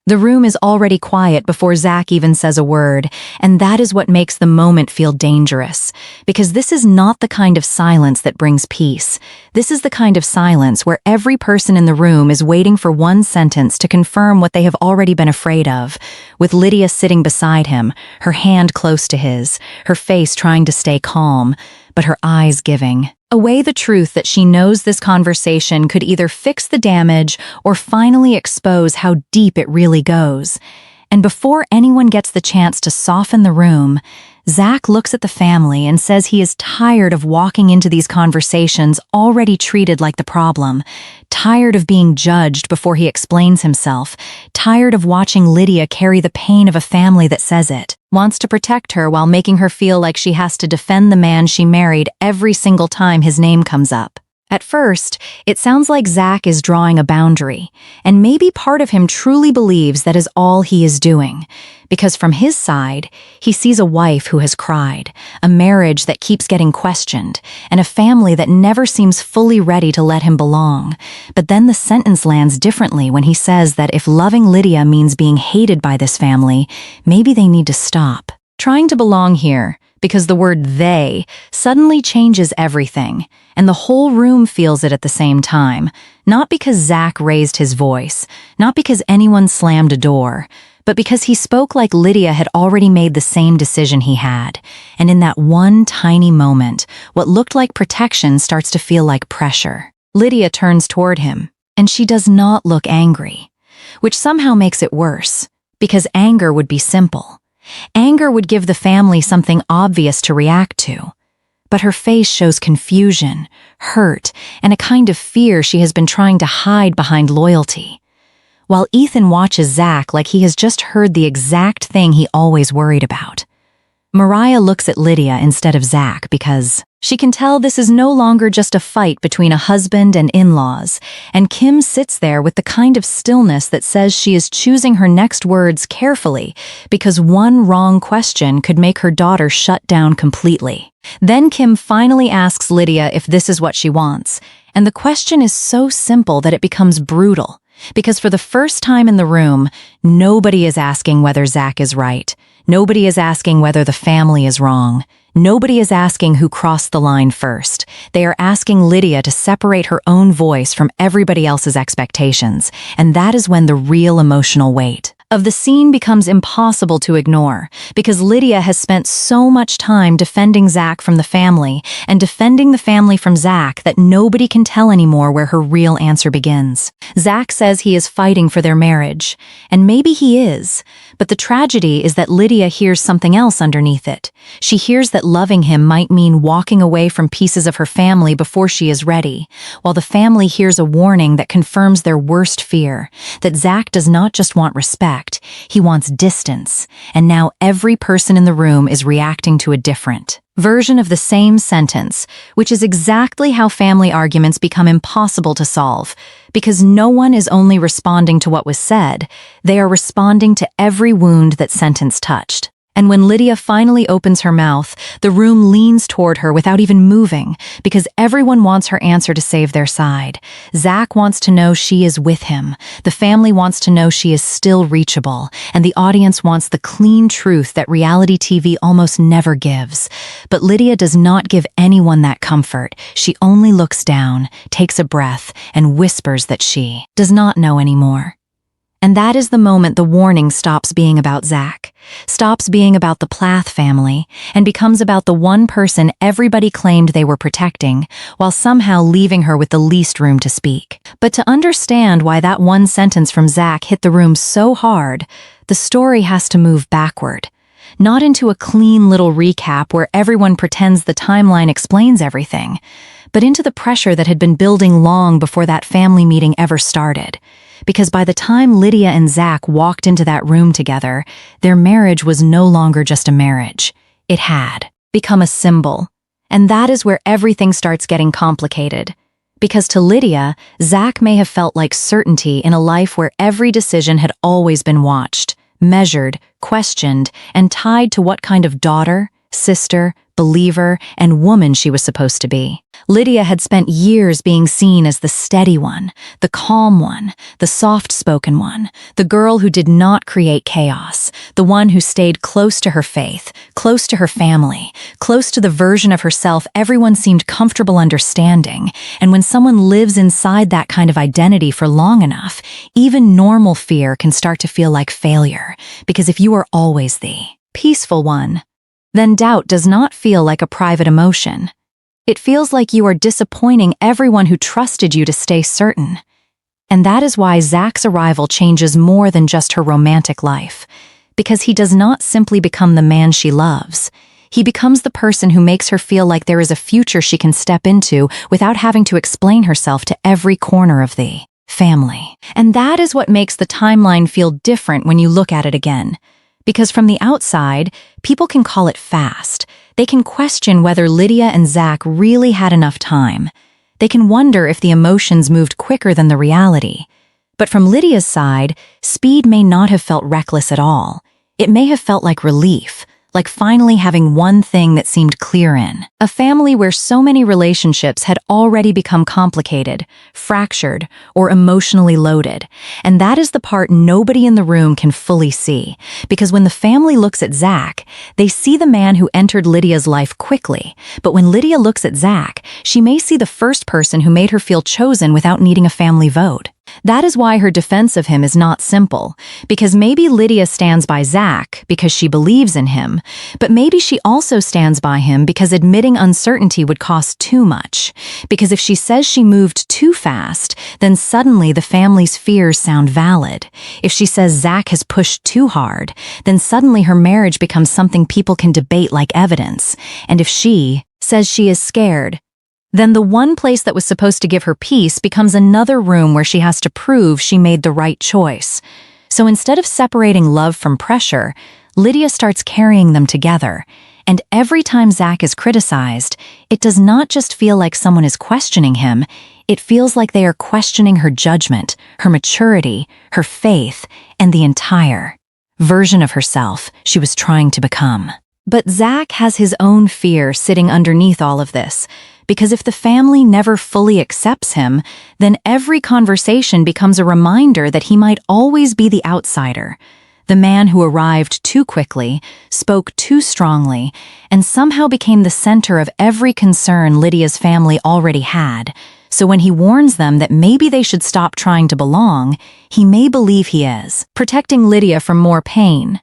The room is already quiet before Zac even says a word, and that is what makes the moment feel dangerous. Because this is not the kind of silence that brings peace. This is the kind of silence where every person in the room is waiting for one sentence to confirm what they have already been afraid of, with Lydia sitting beside him, her hand close to his, her face trying to stay calm, but her eyes giving away the truth that she knows this conversation could either fix the damage or finally expose how deep it really goes. And before anyone gets the chance to soften the room, Zac looks at the family and says he is tired of walking into these conversations already treated like the problem, tired of being judged before he explains himself, tired of watching Lydia carry the pain of a family that says it, wants to protect her while making her feel like she has to defend the man she married every single time his name comes up. At first, it sounds like Zac is drawing a boundary, and maybe part of him truly believes that is all he is doing, because from his side, he sees a wife who has cried, a marriage that keeps getting questioned, and a family that never seems fully ready to let him belong. But then the sentence lands differently when he says that if loving Lydia means being hated by this family, maybe they need to stop trying to belong here, because the word they suddenly changes everything, and the whole room feels it at the same time, not because Zac raised his voice, not because anyone slammed a door, but because he spoke like Lydia had already made the same decision he had. And in that one tiny moment, what looked like protection starts to feel like pressure. Lydia turns toward him, and she does not look angry, which somehow makes it worse, because anger would be simple. Anger would give the family something obvious to react to. But her face shows confusion, hurt, and a kind of fear she has been trying to hide behind loyalty. While Ethan watches Zac like he has just heard the exact thing he always worried about. Mariah looks at Lydia instead of Zac because she can tell this is no longer just a fight between a husband and in-laws, and Kim sits there with the kind of stillness that says she is choosing her next words carefully because one wrong question could make her daughter shut down completely. Then Kim finally asks Lydia if this is what she wants, and the question is so simple that it becomes brutal, because for the first time in the room, nobody is asking whether Zac is right. Nobody is asking whether the family is wrong. Nobody is asking who crossed the line first. They are asking Lydia to separate her own voice from everybody else's expectations, and that is when the real emotional weight of the scene becomes impossible to ignore, because Lydia has spent so much time defending Zac from the family and defending the family from Zac that nobody can tell anymore where her real answer begins. Zac says he is fighting for their marriage, and maybe he is, but the tragedy is that Lydia hears something else underneath it. She hears that loving him might mean walking away from pieces of her family before she is ready, while the family hears a warning that confirms their worst fear, that Zac does not just want respect, he wants distance, and now every person in the room is reacting to a different version of the same sentence, which is exactly how family arguments become impossible to solve, because no one is only responding to what was said, they are responding to every wound that sentence touched. And when Lydia finally opens her mouth, the room leans toward her without even moving, because everyone wants her answer to save their side. Zac wants to know she is with him, the family wants to know she is still reachable, and the audience wants the clean truth that reality TV almost never gives. But Lydia does not give anyone that comfort. She only looks down, takes a breath, and whispers that she does not know anymore. And that is the moment the warning stops being about Zac, stops being about the Plath family, and becomes about the one person everybody claimed they were protecting, while somehow leaving her with the least room to speak. But to understand why that one sentence from Zac hit the room so hard, the story has to move backward. Not into a clean little recap where everyone pretends the timeline explains everything, but into the pressure that had been building long before that family meeting ever started. Because by the time Lydia and Zac walked into that room together, their marriage was no longer just a marriage. It had become a symbol. And that is where everything starts getting complicated. Because to Lydia, Zac may have felt like certainty in a life where every decision had always been watched, measured, questioned, and tied to what kind of daughter, sister, believer, and woman she was supposed to be. Lydia had spent years being seen as the steady one, the calm one, the soft-spoken one, the girl who did not create chaos, the one who stayed close to her faith, close to her family, close to the version of herself everyone seemed comfortable understanding. And when someone lives inside that kind of identity for long enough, even normal fear can start to feel like failure, because if you are always the peaceful one, then doubt does not feel like a private emotion. It feels like you are disappointing everyone who trusted you to stay certain. And that is why Zac's arrival changes more than just her romantic life, because he does not simply become the man she loves. He becomes the person who makes her feel like there is a future she can step into without having to explain herself to every corner of the family. And that is what makes the timeline feel different when you look at it again. Because from the outside, people can call it fast. They can question whether Lydia and Zac really had enough time. They can wonder if the emotions moved quicker than the reality. But from Lydia's side, speed may not have felt reckless at all. It may have felt like relief, like finally having one thing that seemed clear in. A family where so many relationships had already become complicated, fractured, or emotionally loaded. And that is the part nobody in the room can fully see. Because when the family looks at Zac, they see the man who entered Lydia's life quickly. But when Lydia looks at Zac, she may see the first person who made her feel chosen without needing a family vote. That is why her defense of him is not simple, because maybe Lydia stands by Zac because she believes in him, but maybe she also stands by him because admitting uncertainty would cost too much. Because if she says she moved too fast, then suddenly the family's fears sound valid. If she says Zac has pushed too hard, then suddenly her marriage becomes something people can debate like evidence. And if she says she is scared, then the one place that was supposed to give her peace becomes another room where she has to prove she made the right choice. So instead of separating love from pressure, Lydia starts carrying them together. And every time Zac is criticized, it does not just feel like someone is questioning him, it feels like they are questioning her judgment, her maturity, her faith, and the entire version of herself she was trying to become. But Zac has his own fear sitting underneath all of this. Because if the family never fully accepts him, then every conversation becomes a reminder that he might always be the outsider, the man who arrived too quickly, spoke too strongly, and somehow became the center of every concern Lydia's family already had. So when he warns them that maybe they should stop trying to belong, he may believe he is protecting Lydia from more pain.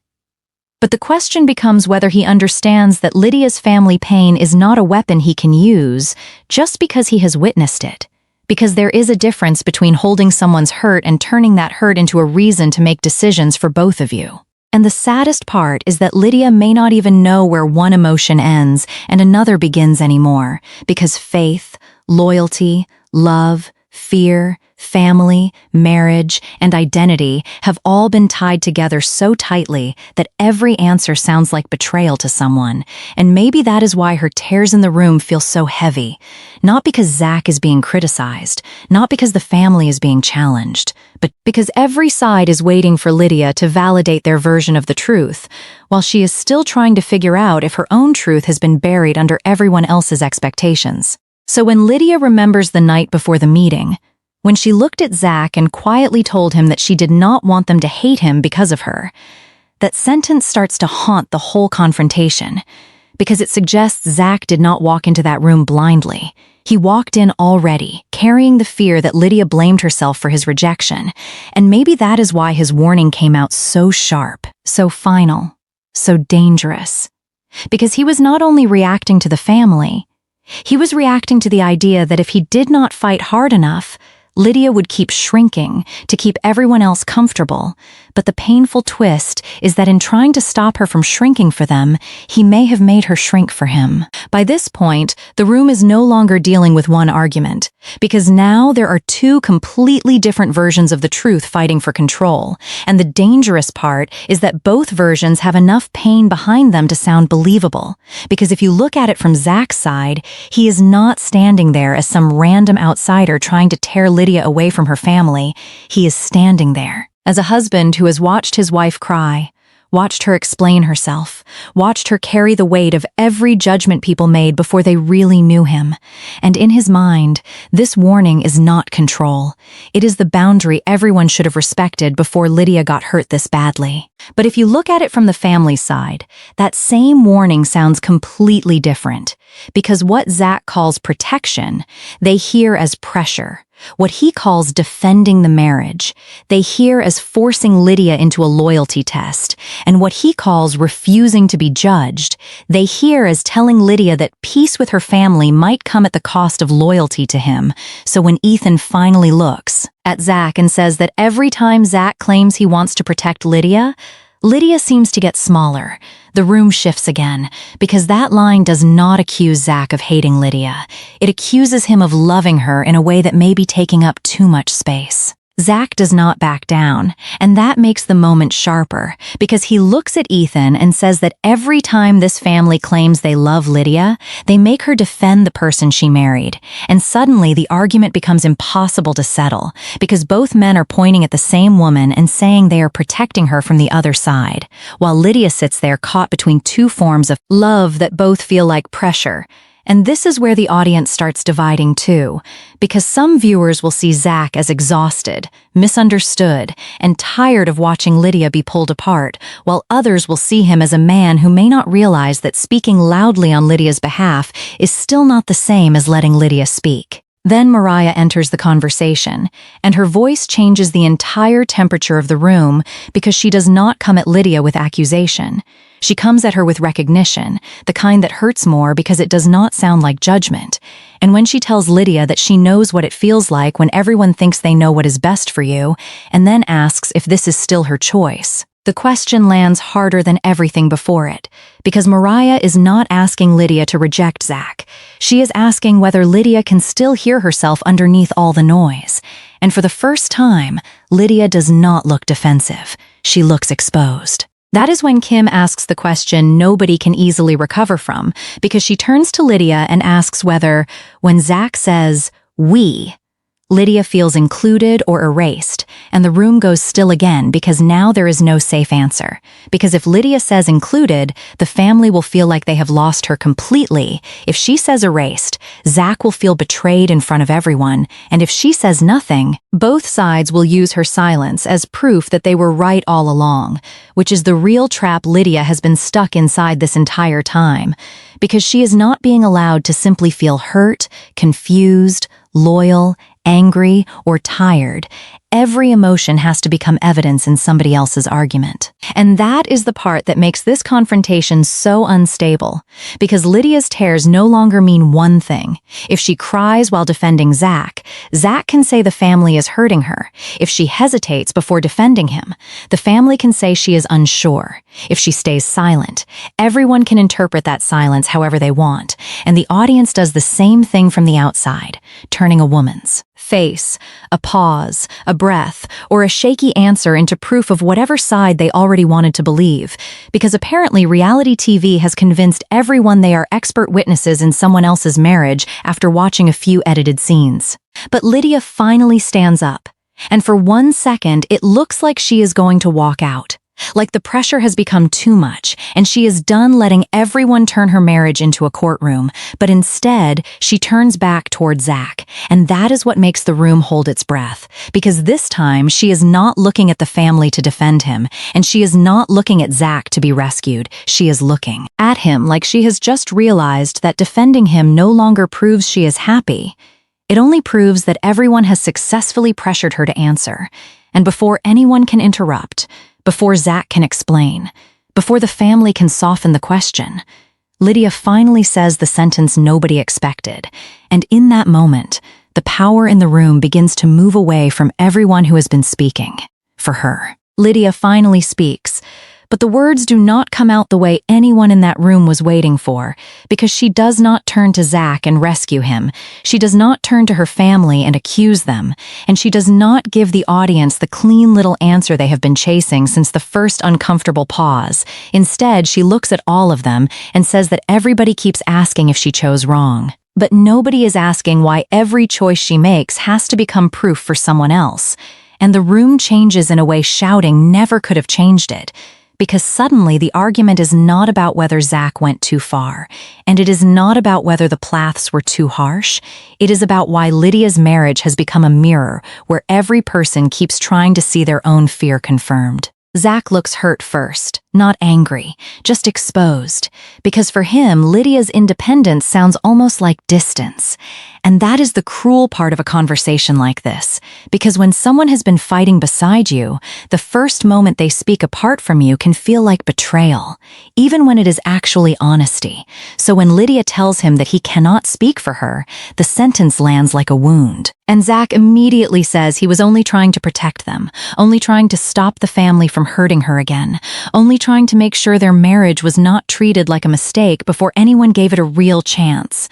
But the question becomes whether he understands that Lydia's family pain is not a weapon he can use just because he has witnessed it. Because there is a difference between holding someone's hurt and turning that hurt into a reason to make decisions for both of you. And the saddest part is that Lydia may not even know where one emotion ends and another begins anymore, because faith, loyalty, love, fear, family, marriage, and identity have all been tied together so tightly that every answer sounds like betrayal to someone. And maybe that is why her tears in the room feel so heavy. Not because Zac is being criticized, not because the family is being challenged, but because every side is waiting for Lydia to validate their version of the truth, while she is still trying to figure out if her own truth has been buried under everyone else's expectations. So when Lydia remembers the night before the meeting, when she looked at Zac and quietly told him that she did not want them to hate him because of her, that sentence starts to haunt the whole confrontation, because it suggests Zac did not walk into that room blindly. He walked in already, carrying the fear that Lydia blamed herself for his rejection, and maybe that is why his warning came out so sharp, so final, so dangerous. Because he was not only reacting to the family, he was reacting to the idea that if he did not fight hard enough, Lydia would keep shrinking to keep everyone else comfortable. But the painful twist is that in trying to stop her from shrinking for them, he may have made her shrink for him. By this point, the room is no longer dealing with one argument, because now there are two completely different versions of the truth fighting for control. And the dangerous part is that both versions have enough pain behind them to sound believable. Because if you look at it from Zac's side, he is not standing there as some random outsider trying to tear Lydia away from her family. He is standing there as a husband who has watched his wife cry, watched her explain herself, watched her carry the weight of every judgment people made before they really knew him. And in his mind, this warning is not control. It is the boundary everyone should have respected before Lydia got hurt this badly. But if you look at it from the family side, that same warning sounds completely different. Because what Zac calls protection, they hear as pressure. What he calls defending the marriage, they hear as forcing Lydia into a loyalty test. And what he calls refusing to be judged, they hear as telling Lydia that peace with her family might come at the cost of loyalty to him. So when Ethan finally looks at Zac and says that every time Zac claims he wants to protect Lydia, Lydia seems to get smaller. The room shifts again, because that line does not accuse Zac of hating Lydia. It accuses him of loving her in a way that may be taking up too much space. Zac does not back down, and that makes the moment sharper, because he looks at Ethan and says that every time this family claims they love Lydia, they make her defend the person she married. And suddenly the argument becomes impossible to settle, because both men are pointing at the same woman and saying they are protecting her from the other side, while Lydia sits there caught between two forms of love that both feel like pressure. And this is where the audience starts dividing too, because some viewers will see Zac as exhausted, misunderstood, and tired of watching Lydia be pulled apart, while others will see him as a man who may not realize that speaking loudly on Lydia's behalf is still not the same as letting Lydia speak. Then Mariah enters the conversation, and her voice changes the entire temperature of the room because she does not come at Lydia with accusation. She comes at her with recognition, the kind that hurts more because it does not sound like judgment. And when she tells Lydia that she knows what it feels like when everyone thinks they know what is best for you, and then asks if this is still her choice, the question lands harder than everything before it, because Mariah is not asking Lydia to reject Zac. She is asking whether Lydia can still hear herself underneath all the noise. And for the first time, Lydia does not look defensive. She looks exposed. That is when Kim asks the question nobody can easily recover from, because she turns to Lydia and asks whether, when Zac says, "we," Lydia feels included or erased, and the room goes still again because now there is no safe answer. Because if Lydia says included, the family will feel like they have lost her completely. If she says erased, Zac will feel betrayed in front of everyone, and if she says nothing, both sides will use her silence as proof that they were right all along, which is the real trap Lydia has been stuck inside this entire time, because she is not being allowed to simply feel hurt, confused, loyal, angry, or tired. Every emotion has to become evidence in somebody else's argument. And that is the part that makes this confrontation so unstable, because Lydia's tears no longer mean one thing. If she cries while defending Zac, Zac can say the family is hurting her. If she hesitates before defending him, the family can say she is unsure. If she stays silent, everyone can interpret that silence however they want, and the audience does the same thing from the outside, turning a woman's face, a pause, a breath, or a shaky answer into proof of whatever side they already wanted to believe, because apparently reality TV has convinced everyone they are expert witnesses in someone else's marriage after watching a few edited scenes. But Lydia finally stands up, and for 1 second it looks like she is going to walk out. Like the pressure has become too much, and she is done letting everyone turn her marriage into a courtroom, but instead, she turns back toward Zac, and that is what makes the room hold its breath, because this time she is not looking at the family to defend him, and she is not looking at Zac to be rescued. She is looking at him like she has just realized that defending him no longer proves she is happy. It only proves that everyone has successfully pressured her to answer, and before anyone can interrupt, before Zac can explain, before the family can soften the question, Lydia finally says the sentence nobody expected, and in that moment, the power in the room begins to move away from everyone who has been speaking. For her, Lydia finally speaks, but the words do not come out the way anyone in that room was waiting for, because she does not turn to Zac and rescue him. She does not turn to her family and accuse them, and she does not give the audience the clean little answer they have been chasing since the first uncomfortable pause. Instead, she looks at all of them and says that everybody keeps asking if she chose wrong. But nobody is asking why every choice she makes has to become proof for someone else. And the room changes in a way shouting never could have changed it. Because suddenly the argument is not about whether Zac went too far, and it is not about whether the Plaths were too harsh. It is about why Lydia's marriage has become a mirror where every person keeps trying to see their own fear confirmed. Zac looks hurt first, not angry, just exposed, because for him, Lydia's independence sounds almost like distance. And that is the cruel part of a conversation like this, because when someone has been fighting beside you, the first moment they speak apart from you can feel like betrayal, even when it is actually honesty. So when Lydia tells him that he cannot speak for her, the sentence lands like a wound. And Zac immediately says he was only trying to protect them, only trying to stop the family from hurting her again, only trying to make sure their marriage was not treated like a mistake before anyone gave it a real chance.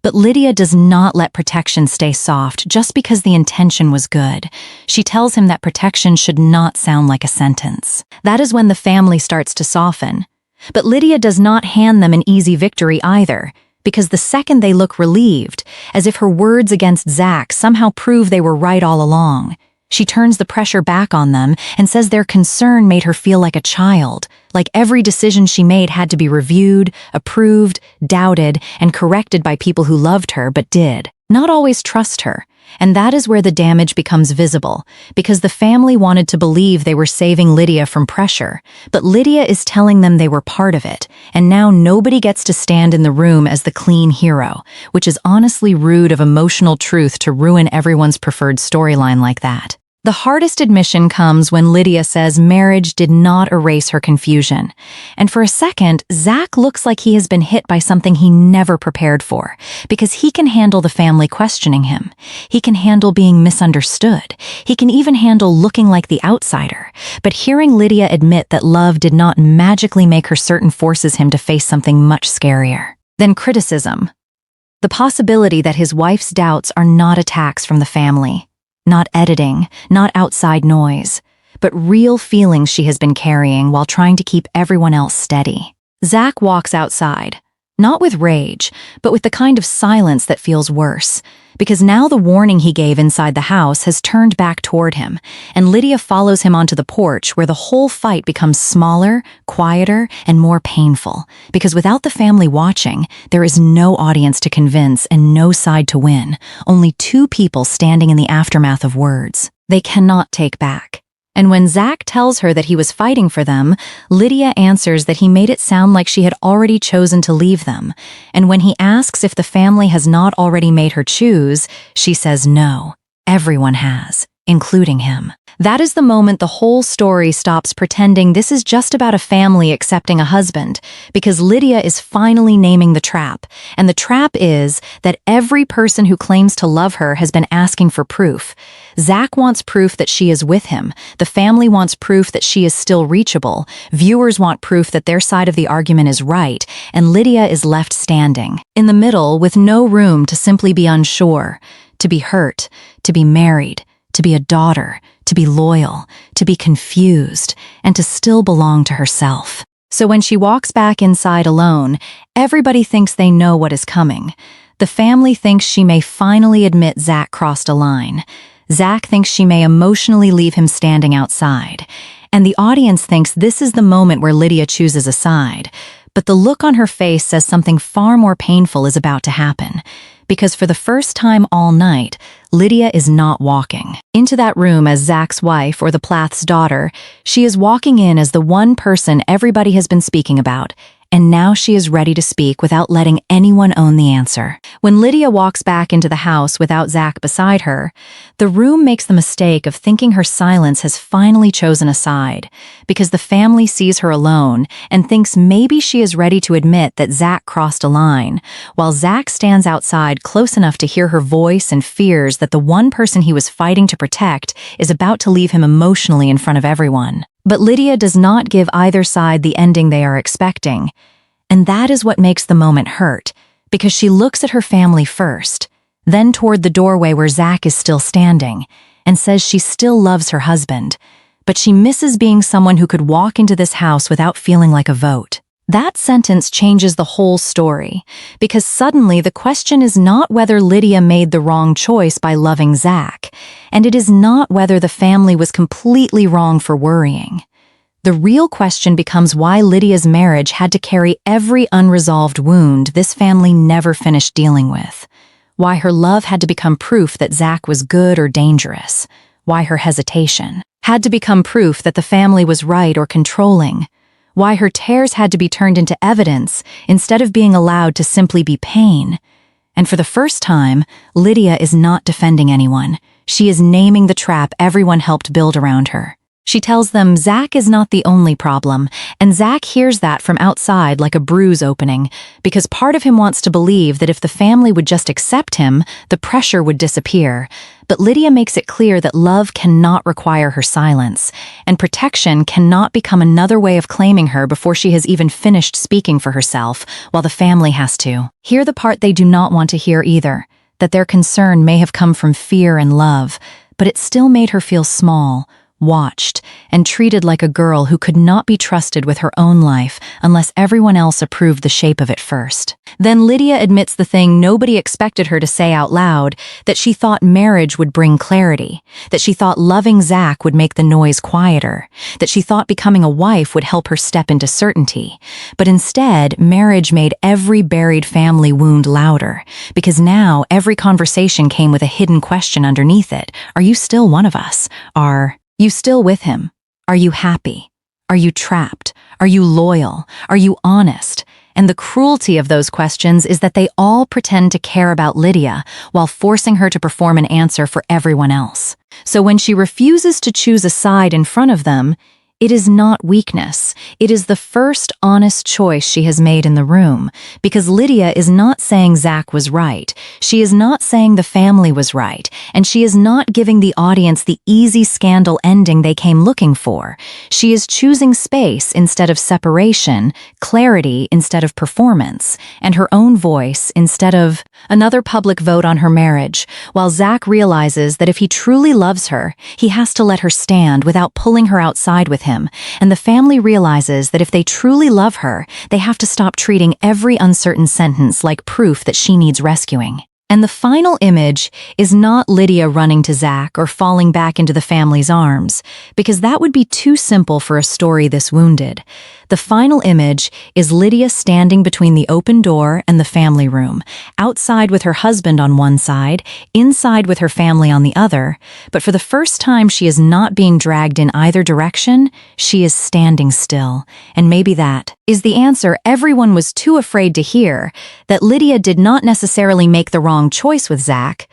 But Lydia does not let protection stay soft just because the intention was good. She tells him that protection should not sound like a sentence. That is when the family starts to soften. But Lydia does not hand them an easy victory either, because the second they look relieved, as if her words against Zac somehow prove they were right all along, she turns the pressure back on them and says their concern made her feel like a child, like every decision she made had to be reviewed, approved, doubted, and corrected by people who loved her but did not always trust her. And that is where the damage becomes visible, because the family wanted to believe they were saving Lydia from pressure, but Lydia is telling them they were part of it, and now nobody gets to stand in the room as the clean hero, which is honestly rude of emotional truth to ruin everyone's preferred storyline like that. The hardest admission comes when Lydia says marriage did not erase her confusion. And for a second, Zac looks like he has been hit by something he never prepared for, because he can handle the family questioning him. He can handle being misunderstood. He can even handle looking like the outsider. But hearing Lydia admit that love did not magically make her certain forces him to face something much scarier. Then criticism. The possibility that his wife's doubts are not attacks from the family. Not editing, not outside noise, but real feelings she has been carrying while trying to keep everyone else steady. Zac walks outside, not with rage, but with the kind of silence that feels worse, because now the warning he gave inside the house has turned back toward him, and Lydia follows him onto the porch where the whole fight becomes smaller, quieter, and more painful, because without the family watching, there is no audience to convince and no side to win, only two people standing in the aftermath of words they cannot take back. And when Zac tells her that he was fighting for them, Lydia answers that he made it sound like she had already chosen to leave them. And when he asks if the family has not already made her choose, she says no. Everyone has, including him. That is the moment the whole story stops pretending this is just about a family accepting a husband, because Lydia is finally naming the trap. And the trap is that every person who claims to love her has been asking for proof. Zac wants proof that she is with him. The family wants proof that she is still reachable. Viewers want proof that their side of the argument is right, and Lydia is left standing in the middle with no room to simply be unsure, to be hurt, to be married, to be a daughter, to be loyal, to be confused, and to still belong to herself. So when she walks back inside alone, everybody thinks they know what is coming. The family thinks she may finally admit Zac crossed a line. Zac thinks she may emotionally leave him standing outside. And the audience thinks this is the moment where Lydia chooses a side. But the look on her face says something far more painful is about to happen. Because for the first time all night, Lydia is not walking into that room as Zac's wife or the Plath's daughter. She is walking in as the one person everybody has been speaking about, and now she is ready to speak without letting anyone own the answer. When Lydia walks back into the house without Zac beside her, the room makes the mistake of thinking her silence has finally chosen a side, because the family sees her alone and thinks maybe she is ready to admit that Zac crossed a line, while Zac stands outside close enough to hear her voice and fears that the one person he was fighting to protect is about to leave him emotionally in front of everyone. But Lydia does not give either side the ending they are expecting, and that is what makes the moment hurt, because she looks at her family first, then toward the doorway where Zac is still standing, and says she still loves her husband, but she misses being someone who could walk into this house without feeling like a vote. That sentence changes the whole story, because suddenly the question is not whether Lydia made the wrong choice by loving Zac, and it is not whether the family was completely wrong for worrying. The real question becomes why Lydia's marriage had to carry every unresolved wound this family never finished dealing with. Why her love had to become proof that Zac was good or dangerous. Why her hesitation had to become proof that the family was right or controlling. Why her tears had to be turned into evidence instead of being allowed to simply be pain. And for the first time, Lydia is not defending anyone. She is naming the trap everyone helped build around her. She tells them Zac is not the only problem, and Zac hears that from outside like a bruise opening, because part of him wants to believe that if the family would just accept him, the pressure would disappear. But Lydia makes it clear that love cannot require her silence, and protection cannot become another way of claiming her before she has even finished speaking for herself, while the family has to. Hear the part they do not want to hear either, that their concern may have come from fear and love, but it still made her feel small, watched, and treated like a girl who could not be trusted with her own life unless everyone else approved the shape of it first. Then Lydia admits the thing nobody expected her to say out loud, that she thought marriage would bring clarity, that she thought loving Zac would make the noise quieter, that she thought becoming a wife would help her step into certainty. But instead, marriage made every buried family wound louder, because now every conversation came with a hidden question underneath it. Are you still one of us? Are you still with him? Are you happy? Are you trapped? Are you loyal? Are you honest? And the cruelty of those questions is that they all pretend to care about Lydia while forcing her to perform an answer for everyone else. So when she refuses to choose a side in front of them, it is not weakness. It is the first honest choice she has made in the room, because Lydia is not saying Zac was right. She is not saying the family was right, and she is not giving the audience the easy scandal ending they came looking for. She is choosing space instead of separation, clarity instead of performance, and her own voice instead of another public vote on her marriage, while Zac realizes that if he truly loves her, he has to let her stand without pulling her outside with him, and the family realizes that if they truly love her, they have to stop treating every uncertain sentence like proof that she needs rescuing. And the final image is not Lydia running to Zac or falling back into the family's arms, because that would be too simple for a story this wounded. The final image is Lydia standing between the open door and the family room, outside with her husband on one side, inside with her family on the other, but for the first time she is not being dragged in either direction, she is standing still. And maybe that is the answer everyone was too afraid to hear, that Lydia did not necessarily make the wrong choice with Zac,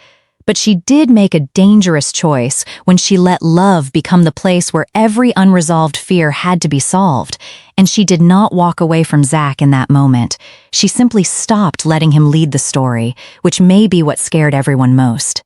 but she did make a dangerous choice when she let love become the place where every unresolved fear had to be solved, and she did not walk away from Zac in that moment. She simply stopped letting him lead the story, which may be what scared everyone most.